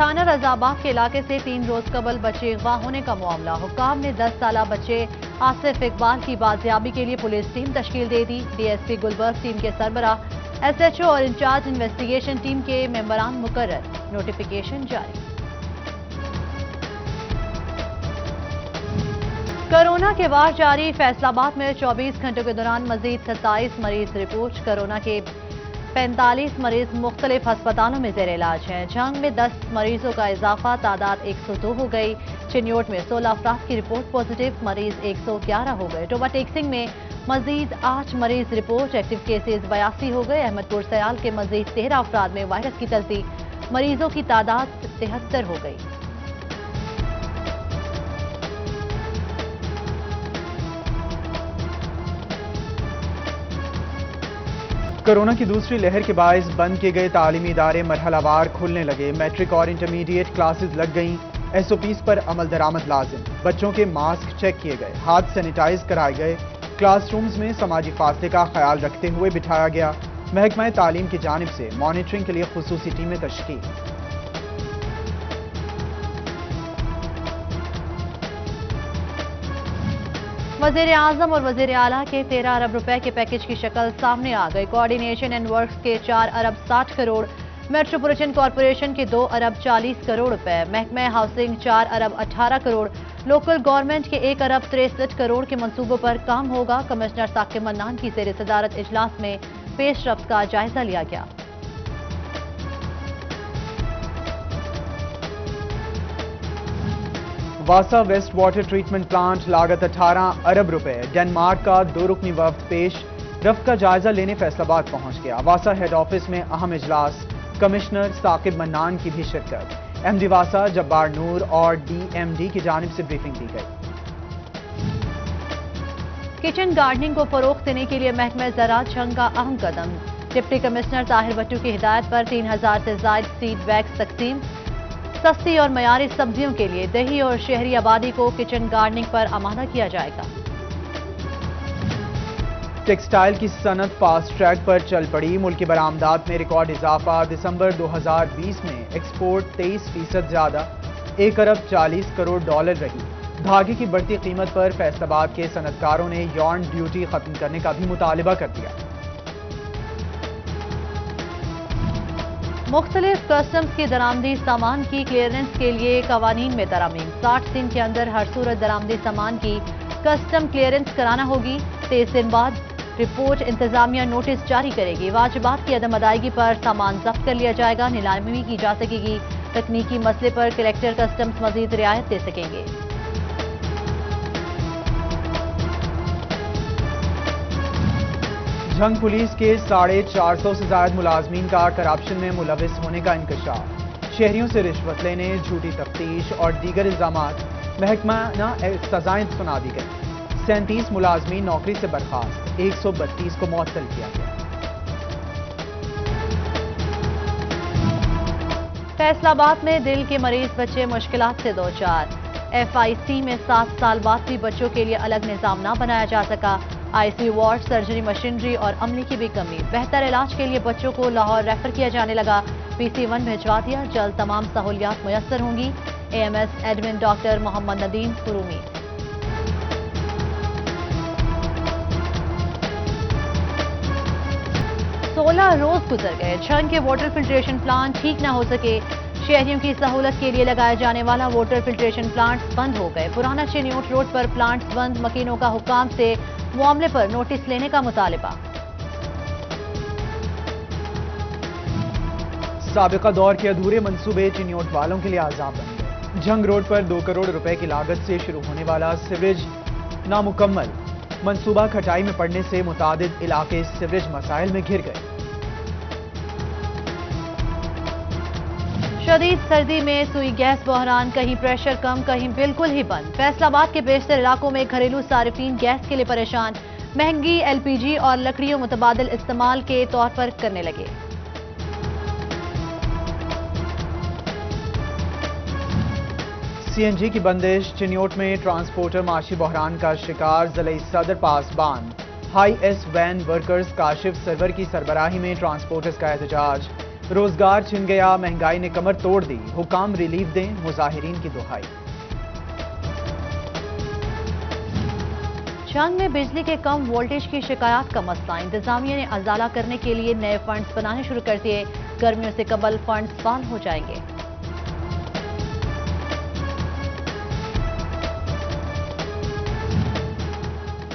تھانہ رضاباد کے علاقے سے 3 روز قبل بچے اغوا ہونے کا معاملہ۔ حکام نے 10 سالہ بچے آصف اقبال کی بازیابی کے لیے پولیس ٹیم تشکیل دے دی۔ D S P Gulberg team کے سربراہ، ایس ایچ او اور انچارج انویسٹیگیشن ٹیم کے ممبران مقرر۔ نوٹیفیکیشن جاری۔ کورونا کے وار جاری۔ فیصل آباد میں 24 گھنٹوں کے دوران مزید 27 مریض رپورٹ۔ کورونا کے 45 مریض مختلف ہسپتالوں میں زیر علاج ہیں۔ جھنگ میں 10 مریضوں کا اضافہ، تعداد 102 ہو گئی۔ چنیوٹ میں 16 افراد کی رپورٹ پازیٹیو، مریض 111 ہو گئے۔ ٹوبہ ٹیک سنگھ میں مزید 8 مریض رپورٹ، ایکٹیو کیسز 82 ہو گئے۔ احمد پور سیال کے مزید 13 افراد میں وائرس کی تصدیق، مریضوں کی تعداد 73 ہو گئی۔ کورونا کی دوسری لہر کے باعث بند کیے گئے تعلیمی ادارے مرحلہ وار کھلنے لگے۔ میٹرک اور انٹرمیڈیٹ کلاسز لگ گئیں۔ ایس او پیز پر عمل درآمد لازم۔ بچوں کے ماسک چیک کیے گئے، ہاتھ سینیٹائز کرائے گئے۔ کلاس رومز میں سماجی فاصلے کا خیال رکھتے ہوئے بٹھایا گیا۔ محکمہ تعلیم کی جانب سے مانیٹرنگ کے لیے خصوصی ٹیمیں تشکیل۔ وزیر اعظم اور وزیر اعلیٰ کے 13 ارب روپے کے پیکج کی شکل سامنے آ گئی۔ کوآرڈینیشن اینڈ ورکس کے 4 ارب 60 کروڑ، میٹروپولیٹن کارپوریشن کے 2 ارب 40 کروڑ روپے، محکمہ ہاؤسنگ 4 ارب 18 کروڑ، لوکل گورنمنٹ کے 1 ارب 63 کروڑ کے منصوبوں پر کام ہوگا۔ کمشنر ثاقب منان کی زیر صدارت اجلاس میں پیش رفت کا جائزہ لیا گیا۔ واسا ویسٹ واٹر ٹریٹمنٹ پلانٹ لاگت 18 ارب روپے۔ ڈنمارک کا 2 رکنی وفد پیش رفت کا جائزہ لینے فیصل آباد پہنچ گیا۔ واسا ہیڈ آفس میں اہم اجلاس، کمشنر ثاقب منان کی بھی شرکت۔ ایم ڈی واسا جبار نور اور ڈی ایم ڈی کی جانب سے بریفنگ دی گئی۔ کچن گارڈننگ کو فروغ دینے کے لیے محکمہ زراعت جھنگ کا اہم قدم۔ ڈپٹی کمشنر طاہر بٹو کی ہدایت پر 3000 سے زائد سیڈ بیگز تقسیم۔ سستی اور معیاری سبزیوں کے لیے دیہی اور شہری آبادی کو کچن گارڈننگ پر آمادہ کیا جائے گا۔ ٹیکسٹائل کی صنعت فاسٹ ٹریک پر چل پڑی۔ ملکی برآمدات میں ریکارڈ اضافہ۔ دسمبر 2020 میں ایکسپورٹ 23% زیادہ، 1 ارب 40 کروڑ ڈالر رہی۔ دھاگے کی بڑھتی قیمت پر فیصل آباد کے صنعت کاروں نے یارن ڈیوٹی ختم کرنے کا بھی مطالبہ کر دیا۔ مختلف کسٹمز کی درآمدی سامان کی کلیئرنس کے لیے قوانین میں ترامیم۔ 60 دن کے اندر ہر صورت درآمدی سامان کی کسٹم کلیئرنس کرانا ہوگی۔ 23 دن بعد رپورٹ انتظامیہ نوٹس جاری کرے گی۔ واجبات کی عدم ادائیگی پر سامان ضبط کر لیا جائے گا۔ نیلامی کی جا سکے گی۔ تکنیکی مسئلے پر کلیکٹر کسٹمز مزید رعایت دے سکیں گے۔ جھنگ پولیس کے 450 سے زائد ملازمین کا کرپشن میں ملوث ہونے کا انکشاف۔ شہریوں سے رشوت لینے، جھوٹی تفتیش اور دیگر الزامات محکمہ سزائیں سنا دی گئی۔ 37 ملازمین نوکری سے برخاست، 132 کو معطل کیا گیا۔ فیصل آباد میں دل کے مریض بچے مشکلات سے دوچار۔ ایف آئی سی میں 7 سال بعد بھی بچوں کے لیے الگ نظام نہ بنایا جا سکا۔ آئی سی یو وارڈ، سرجری مشینری اور عملے کی بھی کمی۔ بہتر علاج کے لیے بچوں کو لاہور ریفر کیا جانے لگا۔ پی سی 1 بھجوا دیا۔ جلد تمام سہولیات میسر ہوں گی۔ A M S admin doctor Muhammad Nadeem Faroomi. 16 روز گزر گئے، جھنگ کے واٹر فلٹریشن پلانٹ ٹھیک نہ ہو سکے۔ شہریوں کی سہولت کے لیے لگائے جانے والا واٹر فلٹریشن پلانٹس بند ہو گئے۔ پرانا چنیوٹ روڈ پر پلانٹس بند، مکینوں کا حکام سے معاملے پر نوٹس لینے کا مطالبہ۔ سابقہ دور کے ادھورے منصوبے چنیوٹ والوں کے لیے عذاب بن گئے۔ جھنگ روڈ پر 2 کروڑ روپے کی لاگت سے شروع ہونے والا سیوریج نامکمل۔ منصوبہ کھٹائی میں پڑنے سے متعدد علاقے سیوریج مسائل میں گھر گئے۔ شدید سردی میں سوئی گیس بحران، کہیں پریشر کم، کہیں بالکل ہی بند۔ فیصل آباد کے بیشتر علاقوں میں گھریلو صارفین گیس کے لیے پریشان۔ مہنگی ایل پی جی اور لکڑیوں متبادل استعمال کے طور پر کرنے لگے۔ سی این جی کی بندش۔ چنیوٹ میں ٹرانسپورٹر معاشی بحران کا شکار، ضلعی صدر Pasban. Hiace van workers Kashif Sarwar کی سربراہی میں ٹرانسپورٹرز کا احتجاج۔ روزگار چھن گیا، مہنگائی نے کمر توڑ دی، حکام ریلیف دیں، مظاہرین کی دہائی۔ جنگ میں بجلی کے کم وولٹیج کی شکایات کا مسئلہ، انتظامیہ نے ازالہ کرنے کے لیے نئے فنڈز بنانے شروع کر دیے، گرمیوں سے قبل فنڈز فعال ہو جائیں گے۔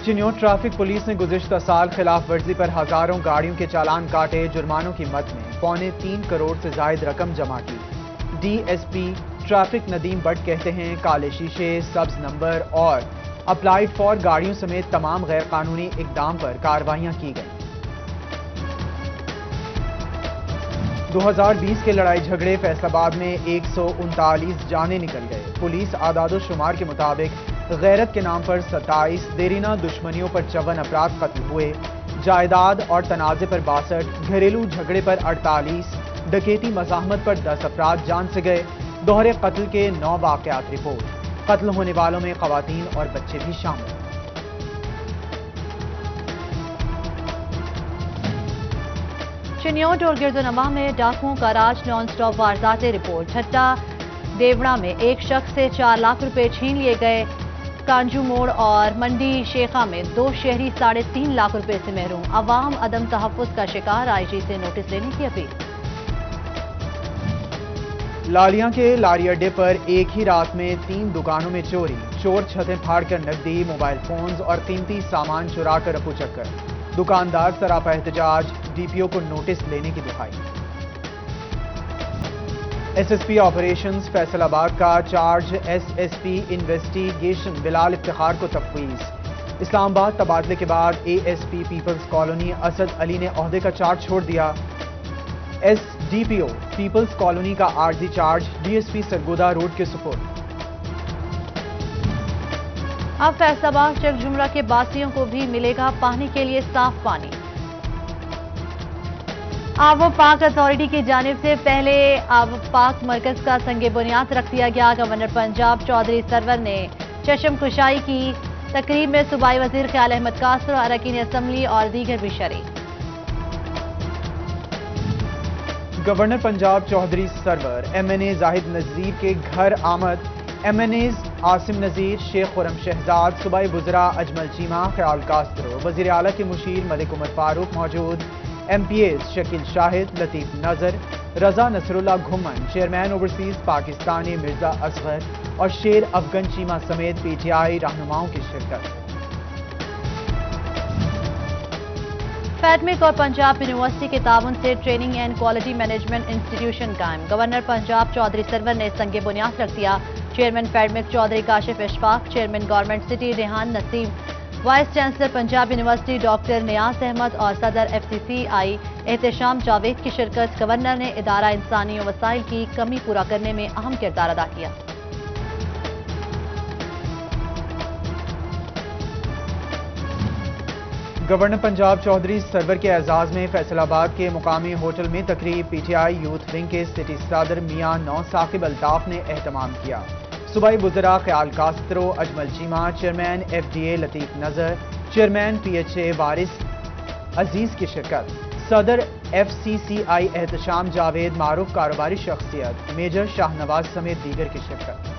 چنیوٹ ٹریفک پولیس نے گزشتہ سال خلاف ورزی پر ہزاروں گاڑیوں کے چالان کاٹے، جرمانوں کی مد میں 3.25 کروڑ سے زائد رقم جمع کی۔ D S P traffic Nadeem but کہتے ہیں کالے شیشے، سبز نمبر اور اپلائیڈ فار گاڑیوں سمیت تمام غیر قانونی اقدام پر کارروائیاں کی گئیں۔ 2020 کے لڑائی جھگڑے فیصل آباد میں 139 جانیں نکل گئے۔ پولیس اعداد و شمار کے مطابق غیرت کے نام پر 27، دیرینہ دشمنیوں پر 54 افراد قتل ہوئے، جائیداد اور تنازع پر 62، گھریلو جھگڑے پر 48، ڈکیتی مزاحمت پر 10 افراد جان سے گئے، دوہرے قتل کے 9 واقعات رپورٹ، قتل ہونے والوں میں خواتین اور بچے بھی شامل۔ چنیوٹ اور گردونواں میں ڈاکوؤں کا راج، نان سٹاپ وارداتیں رپورٹ، ٹھٹا دیوڑا میں ایک شخص سے 4 لاکھ روپے چھین لیے گئے، کانجو موڑ اور منڈی شیخا میں 2 شہری 3.5 لاکھ روپے سے محروم، عوام عدم تحفظ کا شکار، آئی جی سے نوٹس لینے کی اپیل۔ لالیاں کے لاری اڈے پر ایک ہی رات میں 3 دکانوں میں چوری، چور چھتیں پھاڑ کر نقدی، موبائل فونز اور قیمتی سامان چرا کر رفو چکر، دکاندار سراپا احتجاج، ڈی پی او کو نوٹس لینے کی دہائی۔ S S P operations Faisalabad کا charge S S P investigation Bilal Iftikhar کو تفویض، اسلام آباد تبادلے کے بعد A S P peoples colony Asad Ali نے عہدے کا چارج چھوڑ دیا، S D P O peoples colony کا عارضی charge D S P Sargodha road کے سپرد۔ اب فیصل آباد چک جمرہ کے باسیوں کو بھی ملے گا پانی کے لیے صاف پانی، آب و پاک اتھارٹی کی جانب سے پہلے آب و پاک مرکز کا سنگ بنیاد رکھ دیا گیا۔ گورنر پنجاب چودھری سرور نے چشم کشائی کی، تقریب میں صوبائی وزیر خیال احمد قاصر، اراکین اسمبلی اور دیگر بھی شریک۔ Governor Punjab Chaudhry Sarwar M N A Zahid Nazir کے گھر آمد، M N As Asim Nazir, Sheikh Khurram Shahzad, صوبائی وزراء اجمل چیمہ، خیال کاسترو، وزیر اعلیٰ کے مشیر ملک عمر فاروق موجود، ایم پی ایز شکیل شاہد، لطیف نظر، رضا نصر اللہ گھمن، چیئرمین اوورسیز پاکستانی مرزا اصغر اور شیر افغن چیمہ سمیت پی ٹی آئی رہنماؤں کی شرکت۔ فیڈمک اور پنجاب یونیورسٹی کے تعاون سے training and quality management institution قائم، گورنر پنجاب چودھری سرور نے سنگ بنیاد رکھ دیا۔ Chairman FIEDMC Chaudhry Kashif Ashfaq, chairman government city Rehan Naseem, vice chancellor Punjab university doctor Niaz Ahmad اور صدر F C C I Ehtisham Javed کی شرکت۔ گورنر نے ادارہ انسانی وسائل کی کمی پورا کرنے میں اہم کردار ادا کیا۔ گورنر پنجاب چودھری سرور کے اعزاز میں فیصل آباد کے مقامی ہوٹل میں تقریب، P T I youth wing کے سٹی صدر میاں نو ثاقب الطاف نے اہتمام کیا۔ صوبائی وزراء Khayal Kastro, Ajmal Cheema, chairman F D A Latif Nazar, chairman P H A وارث عزیز کی شرکت۔ صدر F C C I Ehtisham Javed, معروف کاروباری شخصیت میجر شاہ نواز سمیت دیگر کی شرکت۔